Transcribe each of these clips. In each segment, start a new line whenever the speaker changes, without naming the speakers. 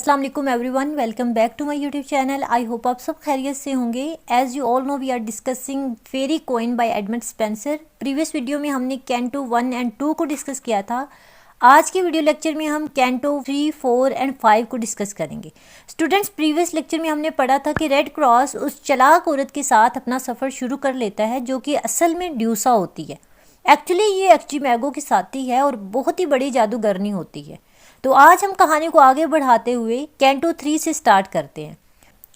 अस्सलाम वालेकुम everyone, welcome back to my YouTube channel. I hope आप सब खैरियत से होंगे। As you all know we are discussing Faerie Queene by Edmund Spenser. Previous video में हमने कैंटो 1 एंड 2 को डिस्कस किया था। आज के वीडियो लेक्चर में हम कैंटो 3, 4 एंड 5 को डिस्कस करेंगे। स्टूडेंट्स, प्रीवियस लेक्चर में हमने पढ़ा था कि रेड क्रॉस उस चालाक औरत के साथ अपना सफ़र शुरू कर लेता है जो कि असल में ड्यूसा होती है। एक्चुअली ये आर्चिमागो की साथी है और बहुत ही बड़ी जादूगरनी होती है। तो आज हम कहानी को आगे बढ़ाते हुए कैंटो 3 से स्टार्ट करते हैं।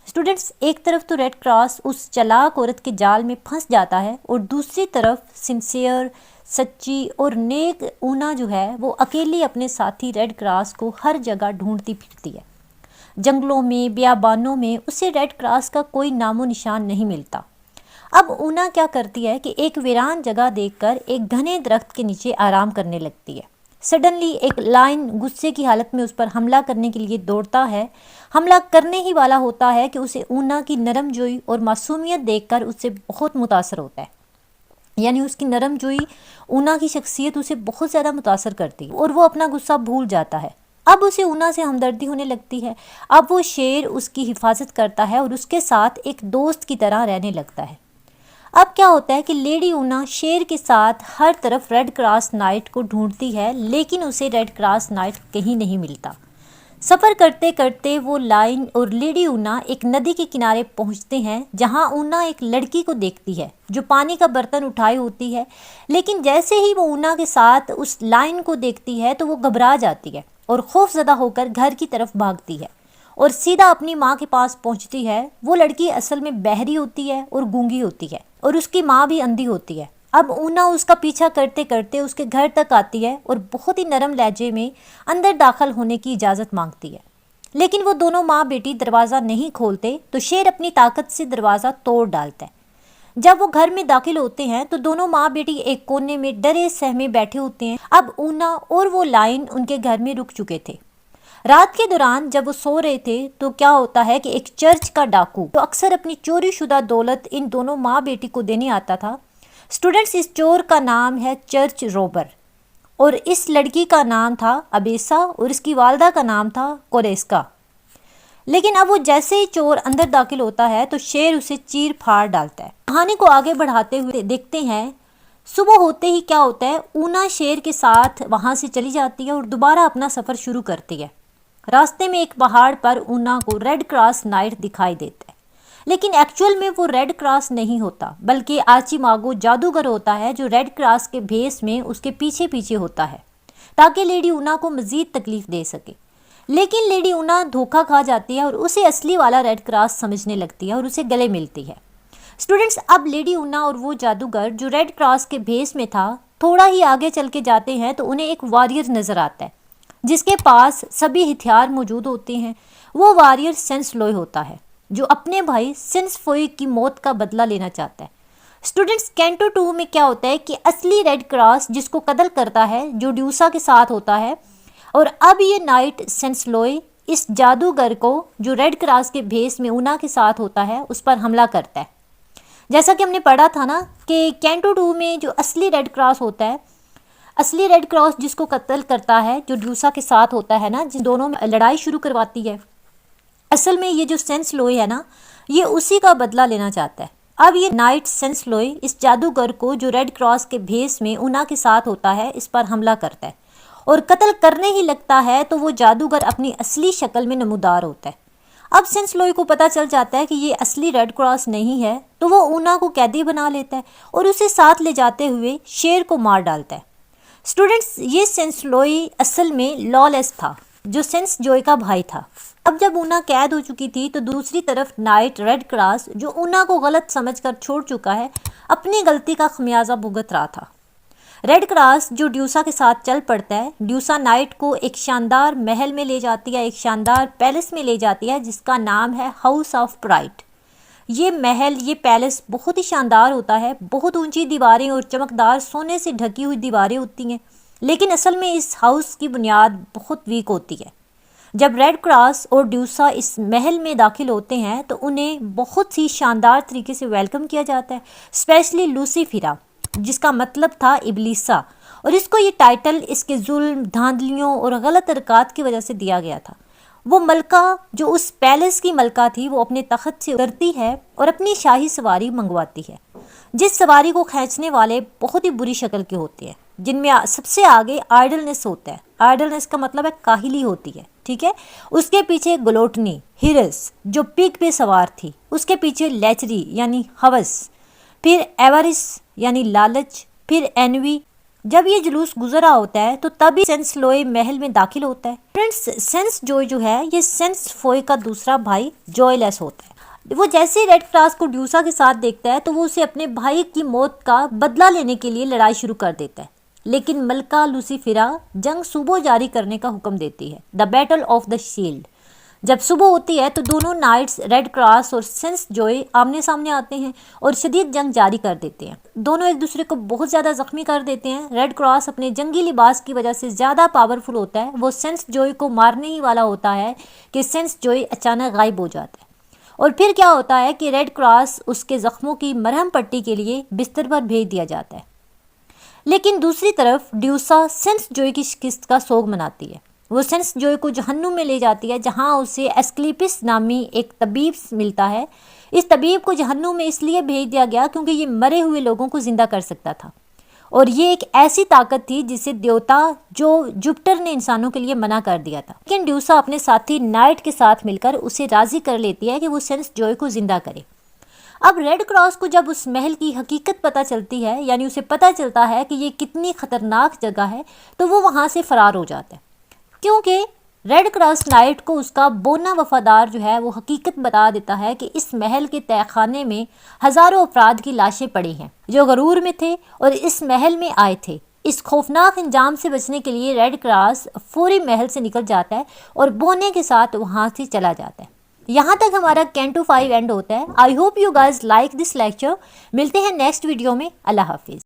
स्टूडेंट्स, एक तरफ तो रेड क्रॉस उस चालाक औरत के जाल में फंस जाता है और दूसरी तरफ सिंसियर, सच्ची और नेक ऊना जो है वो अकेली अपने साथी रेड क्रॉस को हर जगह ढूंढती फिरती है। जंगलों में, बियाबानों में उसे रेड क्रॉस का कोई नामो निशान नहीं मिलता। अब ऊना क्या करती है कि एक वीरान जगह देखकर एक घने दरख्त के नीचे आराम करने लगती है। सडनली एक लायन गुस्से की हालत में उस पर हमला करने के लिए दौड़ता है। हमला करने ही वाला होता है कि उसे ऊना की नरमजोई और मासूमियत देखकर उससे बहुत मुतासर होता है। यानी उसकी नरमजोई, ऊना की शख्सियत उसे बहुत ज़्यादा मुतासर करती है और वो अपना गुस्सा भूल जाता है। अब उसे ऊना से हमदर्दी होने लगती है। अब वो शेर उसकी हिफाजत करता है और उसके साथ एक दोस्त की तरह रहने लगता है। अब क्या होता है कि लेडी ऊना शेर के साथ हर तरफ रेड क्रॉस नाइट को ढूंढती है, लेकिन उसे रेड क्रॉस नाइट कहीं नहीं मिलता। सफ़र करते करते वो लाइन और लेडी ऊना एक नदी के किनारे पहुंचते हैं, जहां ऊना एक लड़की को देखती है जो पानी का बर्तन उठाई होती है। लेकिन जैसे ही वो ऊना के साथ उस लाइन को देखती है तो वो घबरा जाती है और खौफजदा होकर घर की तरफ भागती है और सीधा अपनी माँ के पास पहुंचती है। वो लड़की असल में बहरी होती है और गूंगी होती है और उसकी माँ भी अंधी होती है। अब ऊना उसका पीछा करते करते उसके घर तक आती है और बहुत ही नरम लहजे में अंदर दाखिल होने की इजाज़त मांगती है। लेकिन वो दोनों माँ बेटी दरवाज़ा नहीं खोलते तो शेर अपनी ताकत से दरवाज़ा तोड़ डालता है। जब वो घर में दाखिल होते हैं तो दोनों माँ बेटी एक कोने में डरे सहमे बैठे होते हैं। अब ऊना और वो लाइन उनके घर में रुक चुके थे। रात के दौरान जब वो सो रहे थे तो क्या होता है कि एक चर्च का डाकू तो अक्सर अपनी चोरी शुदा दौलत इन दोनों माँ बेटी को देने आता था। स्टूडेंट्स, इस चोर का नाम है चर्च रोबर और इस लड़की का नाम था अबेसा और इसकी वालदा का नाम था कोरेस्का। लेकिन अब वो जैसे ही चोर अंदर दाखिल होता है तो शेर उसे चीर फाड़ डालता है। कहानी को आगे बढ़ाते हुए देखते हैं, सुबह होते ही क्या होता है, ऊना शेर के साथ वहाँ से चली जाती है और दोबारा अपना सफ़र शुरू करती है। रास्ते में एक पहाड़ पर ऊना को रेड क्रॉस नाइट दिखाई देता है, लेकिन एक्चुअल में वो रेड क्रॉस नहीं होता बल्कि आर्चिमागो जादूगर होता है जो रेड क्रॉस के भेस में उसके पीछे पीछे होता है ताकि लेडी ऊना को मज़ीद तकलीफ दे सके। लेकिन लेडी ऊना धोखा खा जाती है और उसे असली वाला रेड क्रॉस समझने लगती है और उसे गले मिलती है। स्टूडेंट्स, अब लेडी ऊना और वो जादूगर जो रेड क्रॉस के भेस में था थोड़ा ही आगे चल के जाते हैं तो उन्हें एक वॉरियर नज़र आता है जिसके पास सभी हथियार मौजूद होते हैं। वो वॉरियर सेंसलोय होता है जो अपने भाई सेंसफोई की मौत का बदला लेना चाहता है। स्टूडेंट्स, कैंटो 2 में क्या होता है कि असली रेड क्रॉस जिसको कत्ल करता है जो ड्यूसा के साथ होता है, और अब ये नाइट सेंसलोय इस जादूगर को जो रेड क्रॉस के भेस में ऊना के साथ होता है उस पर हमला करता है। जैसा कि हमने पढ़ा था ना कि कैंटो 2 में जो असली रेड क्रॉस होता है, असली रेड क्रॉस जिसको कत्ल करता है जो ड्यूसा के साथ होता है ना, जिन दोनों में लड़ाई शुरू करवाती है, असल में ये जो सेंसलोय है ना, ये उसी का बदला लेना चाहता है। अब ये नाइट सेंसलोय इस जादूगर को जो रेड क्रॉस के भेस में ऊना के साथ होता है इस पर हमला करता है और कत्ल करने ही लगता है तो वो जादूगर अपनी असली शक्ल में नमूदार होता है। अब सेंसलोय को पता चल जाता है कि ये असली रेड क्रॉस नहीं है तो वो ऊना को कैदी बना लेता है और उसे साथ ले जाते हुए शेर को मार डालता है। स्टूडेंट्स, ये सेंसलोय असल में लॉलेस था जो सेंसजॉय का भाई था। अब जब ऊना कैद हो चुकी थी तो दूसरी तरफ नाइट रेड क्रॉस जो ऊना को गलत समझकर छोड़ चुका है अपनी गलती का खमियाजा भुगत रहा था। रेड क्रॉस जो ड्यूसा के साथ चल पड़ता है, ड्यूसा नाइट को एक शानदार महल में ले जाती है, एक शानदार पैलेस में ले जाती है जिसका नाम है हाउस ऑफ प्राइड। ये महल, ये पैलेस बहुत ही शानदार होता है। बहुत ऊंची दीवारें और चमकदार सोने से ढकी हुई दीवारें होती हैं, लेकिन असल में इस हाउस की बुनियाद बहुत वीक होती है। जब रेड क्रॉस और ड्यूसा इस महल में दाखिल होते हैं तो उन्हें बहुत ही शानदार तरीके से वेलकम किया जाता है, स्पेशली लूसीफिरा जिसका मतलब था इबलीसा, और इसको ये टाइटल इसके जुल्म, धांधलियों और गलत हरकत की वजह से दिया गया था। وہ ملکہ جو اس پیلس کی ملکہ تھی وہ اپنے تخت سے اترتی ہے اور اپنی شاہی سواری منگواتی ہے، جس سواری کو کھینچنے والے بہت ہی بری شکل کے ہوتے ہیں، جن میں سب سے آگے آئیڈلنس ہوتا ہے۔ آئیڈلنس کا مطلب ہے کاہلی ہوتی ہے، ٹھیک ہے۔ اس کے پیچھے گلوٹنی ہرس جو پگ پہ سوار تھی، اس کے پیچھے لیچری یعنی ہوس، پھر ایورس یعنی لالچ، پھر اینوی۔ جب یہ جلوس گزرا ہوتا ہے تو تبھی سینس لوئے محل میں داخل ہوتا ہے۔ فرینڈس، سینس جوئے جو ہے یہ سینس فوئے کا دوسرا بھائی جوئے لیس ہوتا ہے۔ وہ جیسے ہی ریڈ کراس کو ڈیوسا کے ساتھ دیکھتا ہے تو وہ اسے اپنے بھائی کی موت کا بدلہ لینے کے لیے لڑائی شروع کر دیتا ہے، لیکن ملکہ لوسیفیرا جنگ صبح جاری کرنے کا حکم دیتی ہے، the battle of the shield. جب صبح ہوتی ہے تو دونوں نائٹس ریڈ کراس اور سینس جوئے آمنے سامنے آتے ہیں اور شدید جنگ جاری کر دیتے ہیں۔ دونوں ایک دوسرے کو بہت زیادہ زخمی کر دیتے ہیں۔ ریڈ کراس اپنے جنگی لباس کی وجہ سے زیادہ پاورفل ہوتا ہے، وہ سینس جوئے کو مارنے ہی والا ہوتا ہے کہ سینس جوئے اچانک غائب ہو جاتا ہے، اور پھر کیا ہوتا ہے کہ ریڈ کراس اس کے زخموں کی مرہم پٹی کے لیے بستر پر بھیج دیا جاتا ہے۔ لیکن دوسری طرف ڈیوسا سینس جوئے کی شکست کا سوگ مناتی ہے۔ وہ سینس جوئے کو جہنم میں لے جاتی ہے، جہاں اسے ایسکلیپس نامی ایک طبیب ملتا ہے۔ اس طبیب کو جہنم میں اس لیے بھیج دیا گیا کیونکہ یہ مرے ہوئے لوگوں کو زندہ کر سکتا تھا، اور یہ ایک ایسی طاقت تھی جسے دیوتا جو جپٹر نے انسانوں کے لیے منع کر دیا تھا۔ لیکن ڈیوسا اپنے ساتھی نائٹ کے ساتھ مل کر اسے راضی کر لیتی ہے کہ وہ سینس جوئے کو زندہ کرے۔ اب ریڈ کراس کو جب اس محل کی حقیقت پتہ چلتی ہے، یعنی اسے پتہ چلتا ہے کہ یہ کتنی خطرناک جگہ ہے، تو وہ وہاں سے فرار ہو جاتا ہے، کیونکہ ریڈ کراس نائٹ کو اس کا بونا وفادار جو ہے وہ حقیقت بتا دیتا ہے کہ اس محل کے تہہ خانے میں ہزاروں افراد کی لاشیں پڑی ہیں جو غرور میں تھے اور اس محل میں آئے تھے۔ اس خوفناک انجام سے بچنے کے لیے ریڈ کراس فوری محل سے نکل جاتا ہے اور بونے کے ساتھ وہاں سے چلا جاتا ہے۔ یہاں تک ہمارا کینٹو 5 اینڈ ہوتا ہے۔ I hope you guys like this lecture. ملتے ہیں نیکسٹ ویڈیو میں۔ اللہ حافظ۔